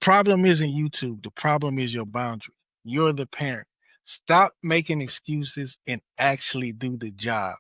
problem isn't YouTube. The problem is your boundary. You're the parent. Stop making excuses and actually do the job.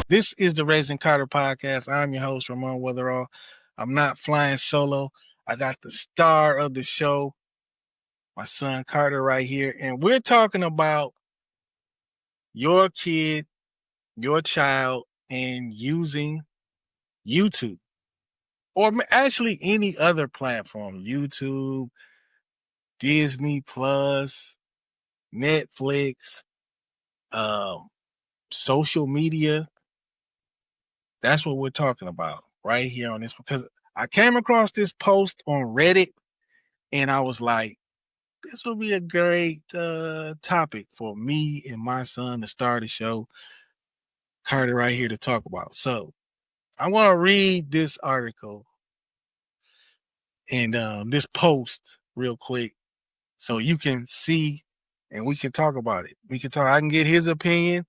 This is the Raising Carter podcast. I'm your host, Ramon Weatherall. I'm not flying solo. I got the star of the show, my son Carter, right here. And we're talking about your kid, your child, and using YouTube. Or actually any other platform. YouTube, Disney Plus, Netflix, social media. That's what we're talking about right here on this, because I came across this post on Reddit and I was like, this will be a great topic for me and my son to start a show, Carter, right here to talk about. So I want to read this article and this post real quick so you can see and we can talk about it. We can talk. I can get his opinion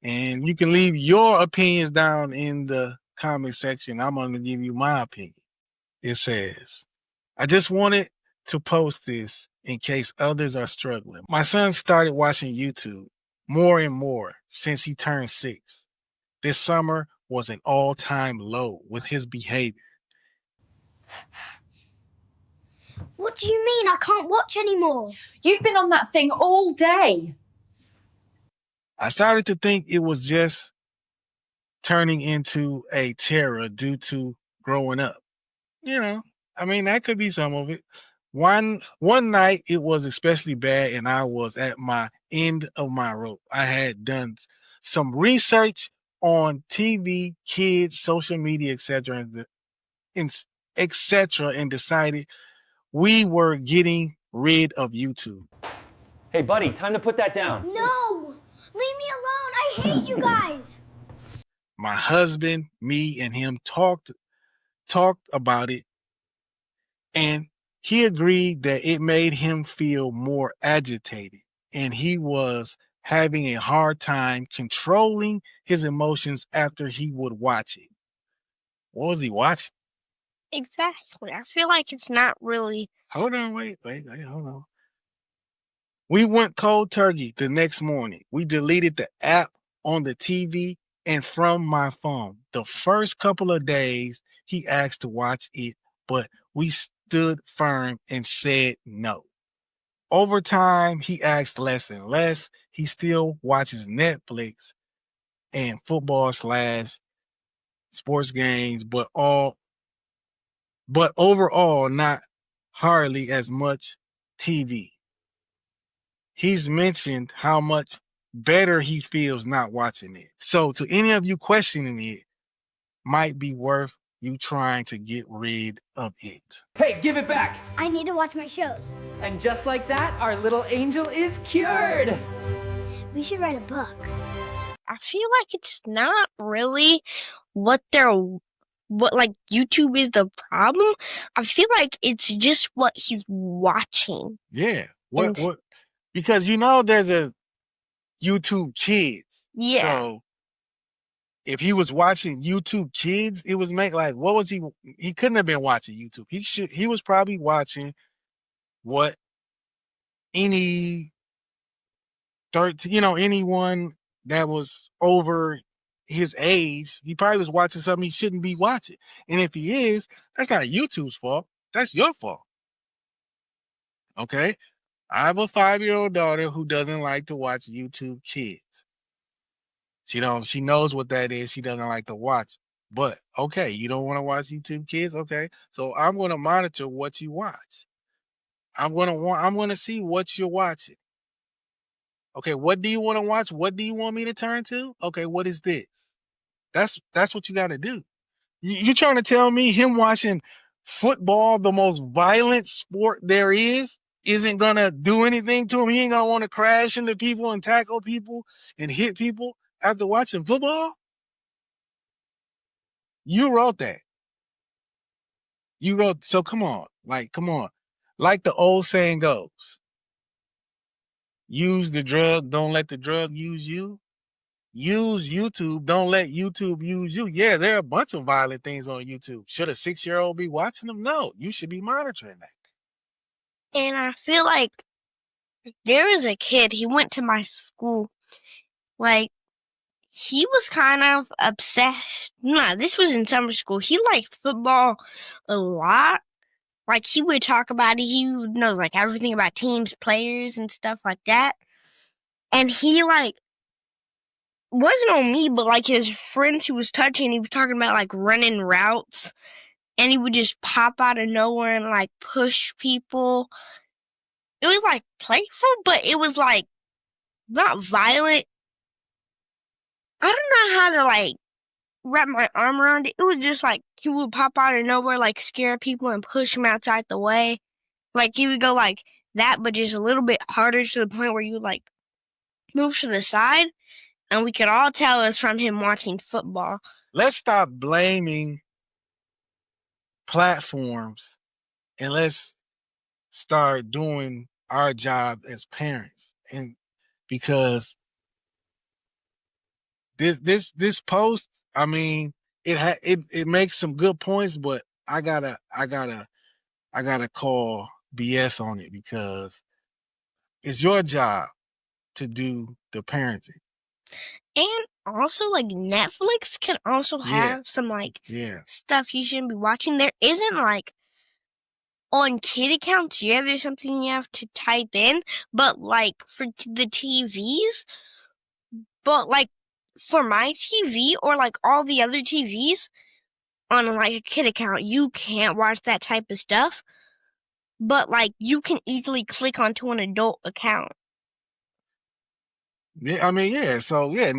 and you can leave your opinions down in the comment section. I'm going to give you my opinion. It says, I just wanted to post this in case others are struggling. My son started watching YouTube more and more since he turned 6. This summer was an all-time low with his behavior. What do you mean I can't watch anymore? You've been on that thing all day. I started to think it was just turning into a terror due to growing up. You know, I mean, that could be some of it. One night it was especially bad and I was at my end of my rope. I had done some research on TV, kids, social media, etc., and decided we were getting rid of YouTube. Hey, buddy, time to put that down. No! Leave me alone! I hate you guys! My husband, me, and him talked about it, and he agreed that it made him feel more agitated, and he was having a hard time controlling his emotions after he would watch it. What was he watching? Exactly. I feel like it's not really... Hold on, wait, hold on. We went cold turkey the next morning. We deleted the app on the TV and from my phone. The first couple of days, he asked to watch it, but we stood firm and said no. Over time, he asked less and less. He still watches Netflix and football / sports games, but overall, not hardly as much TV. He's mentioned how much better he feels not watching it. So to any of you questioning it, might be worth you trying to get rid of it. Hey, give it back. I need to watch my shows. And just like that, our little angel is cured. We should write a book. I feel like it's not really what YouTube is the problem. I feel like it's just what he's watching. Yeah. What? Because there's a YouTube Kids. Yeah. So if he was watching YouTube Kids, it was what was he? He couldn't have been watching YouTube. He was probably watching what any 13, anyone that was over his age, he probably was watching something he shouldn't be watching. And if he is, that's not YouTube's fault. That's your fault. Okay? I have a 5-year-old daughter who doesn't like to watch YouTube Kids. She knows what that is. She doesn't like to watch. But okay, you don't want to watch YouTube Kids? Okay. So I'm going to monitor what you watch. I'm going to see what you're watching. Okay, what do you want to watch? What do you want me to turn to? Okay, what is this? That's what you got to do. You trying to tell me him watching football, the most violent sport there is, isn't going to do anything to him? He ain't going to want to crash into people and tackle people and hit people after watching football? You wrote that. So come on. Like the old saying goes, use the drug, don't let the drug use you. Use YouTube, don't let YouTube use you. Yeah, there are a bunch of violent things on YouTube. Should a 6-year-old be watching them? No, you should be monitoring that. And I feel like there was a kid, he went to my school, like, he was kind of obsessed. Nah, this was in summer school. He liked football a lot. Like, he would talk about it. He knows, like, everything about teams, players, and stuff like that. And he, like, wasn't on me, but, like, his friends he was touching, he was talking about, like, running routes. And he would just pop out of nowhere and, like, push people. It was, like, playful, but it was, like, not violent. I don't know how to, like, wrap my arm around it. It was just, like, he would pop out of nowhere, like, scare people and push them outside the way. Like, he would go like that, but just a little bit harder to the point where you would, like, move to the side. And we could all tell it's from him watching football. Let's stop blaming platforms and let's start doing our job as parents. And because this post, I mean, it makes some good points, but I gotta call BS on it because it's your job to do the parenting. And also, like, Netflix can also have some, like, stuff you shouldn't be watching. There isn't, like, on kid accounts, there's something you have to type in, but, like, for the TVs, but, like, for my TV or, like, all the other TVs on, like, a kid account, you can't watch that type of stuff, but, like, you can easily click onto an adult account. Yeah, I mean, yeah. So yeah,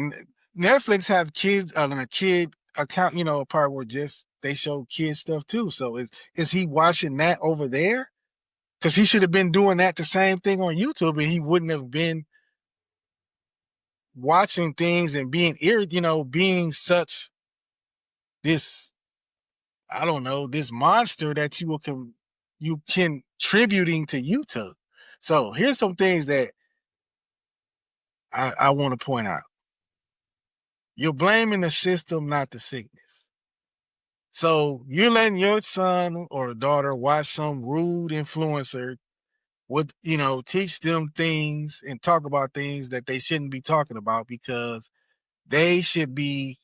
Netflix have kids on a kid account, you know, a part where just they show kid stuff too. So is he watching that over there? Because he should have been doing that the same thing on YouTube, and he wouldn't have been watching things and being being such this, I don't know, this monster that you can tributing to YouTube. So here's some things that I want to point out. You're blaming the system, not the sickness. So you're letting your son or daughter watch some rude influencer would, teach them things and talk about things that they shouldn't be talking about because they should be,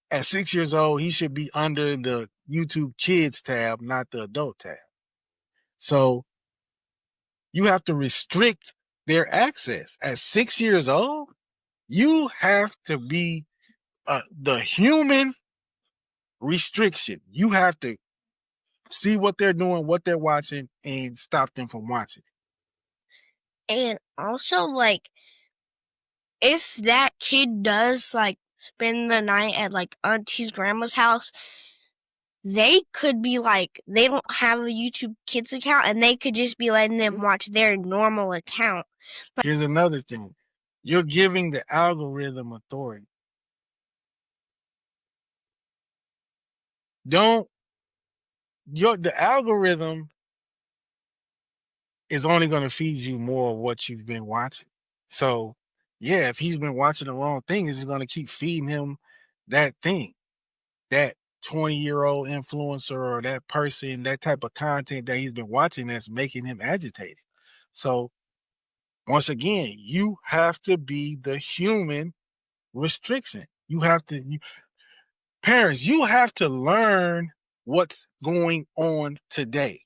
at 6 years old, he should be under the YouTube Kids tab, not the adult tab. So you have to restrict their access. At 6 years old, you have to be the human restriction. You have to see what they're doing, what they're watching, and stop them from watching it. And also, like, if that kid does, like, spend the night at, like, auntie's grandma's house, they could be, like, they don't have a YouTube Kids account, and they could just be letting them watch their normal account. Here's another thing. You're giving the algorithm authority. The algorithm is only going to feed you more of what you've been watching. So, yeah, if he's been watching the wrong thing, it's going to keep feeding him that thing, that 20-year-old influencer or that person, that type of content that he's been watching that's making him agitated. So, once again, you have to be the human restriction. Parents, you have to learn what's going on today.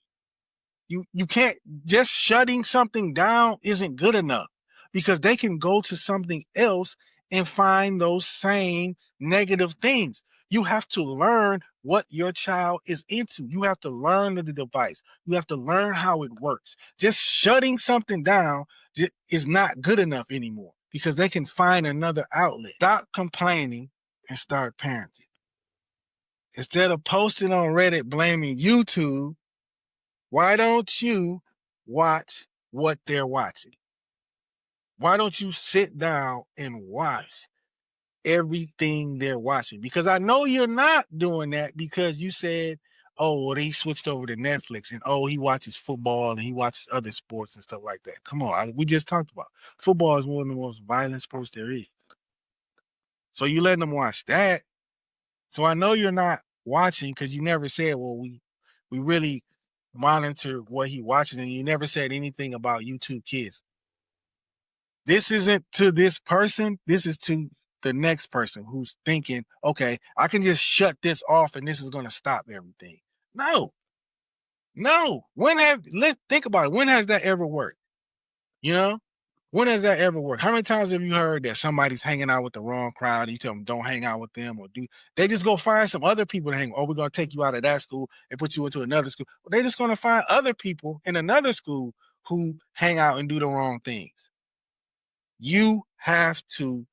You can't, just shutting something down isn't good enough because they can go to something else and find those same negative things. You have to learn what your child is into. You have to learn the device. You have to learn how it works. Just shutting something down is not good enough anymore because they can find another outlet. Stop complaining and start parenting. Instead of posting on Reddit blaming YouTube, why don't you watch what they're watching? Why don't you sit down and watch everything they're watching? Because I know you're not doing that because you said, oh, well, he switched over to Netflix, and oh, he watches football and he watches other sports and stuff like that. Come on, we just talked about football is one of the most violent sports there is. So you letting them watch that. So I know you're not watching because you never said, well, we really monitor what he watches, and you never said anything about YouTube Kids. This isn't to this person. This is to the next person who's thinking, okay, I can just shut this off and this is going to stop everything. No. Let's think about it. When has that ever worked? You know? When has that ever worked? How many times have you heard that somebody's hanging out with the wrong crowd and you tell them don't hang out with them, or they just go find some other people to hang with? Oh, we're going to take you out of that school and put you into another school. Well, they're just going to find other people in another school who hang out and do the wrong things. You have to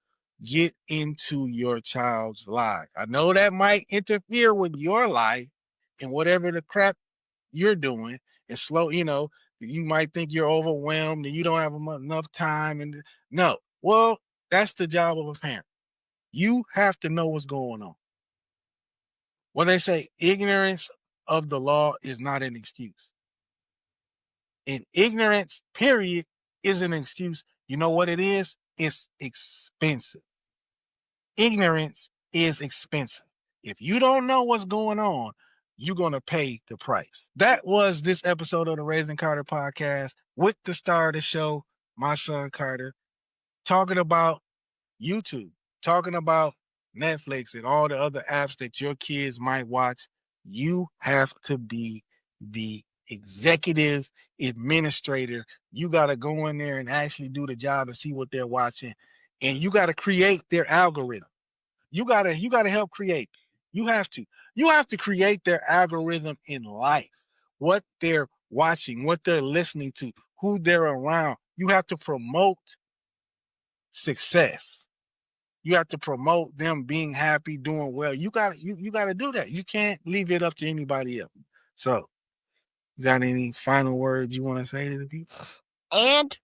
get into your child's life. I know that might interfere with your life and whatever the crap you're doing. It's slow, you might think you're overwhelmed and you don't have enough time. And no, well, that's the job of a parent. You have to know what's going on. When they say ignorance of the law is not an excuse. And ignorance, period, is an excuse. You know what it is? It's expensive. Ignorance is expensive. If you don't know what's going on, you're going to pay the price. That was this episode of the Raising Carter podcast with the star of the show, my son Carter, talking about YouTube, talking about Netflix and all the other apps that your kids might watch. You have to be the executive administrator. You got to go in there and actually do the job and see what they're watching. And you got to create their algorithm. You gotta help create. You have to create their algorithm in life, what they're watching, what they're listening to, who they're around. You have to promote success. You have to promote them being happy, doing well. You gotta do that. You can't leave it up to anybody else. So, you got any final words you want to say to the people? And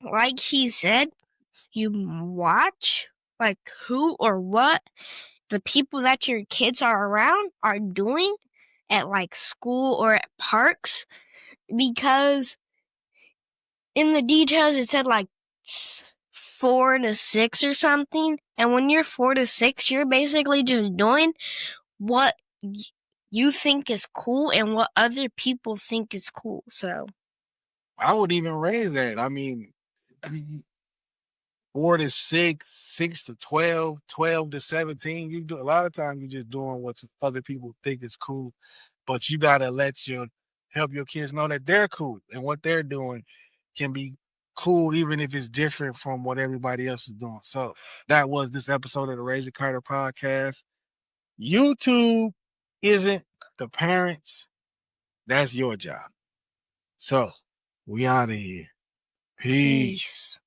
like he said, you watch like who or what the people that your kids are around are doing at like school or at parks, because in the details it said like 4 to 6 or something, and when you're 4 to 6 you're basically just doing what you think is cool and what other people think is cool. So I would even raise that. I mean 4 to 6, 6 to 12, 12 to 17. You do a lot of times you're just doing what other people think is cool, but you gotta help your kids know that they're cool and what they're doing can be cool even if it's different from what everybody else is doing. So that was this episode of the Raising Carter podcast. YouTube isn't the parents. That's your job. So we out of here. Peace.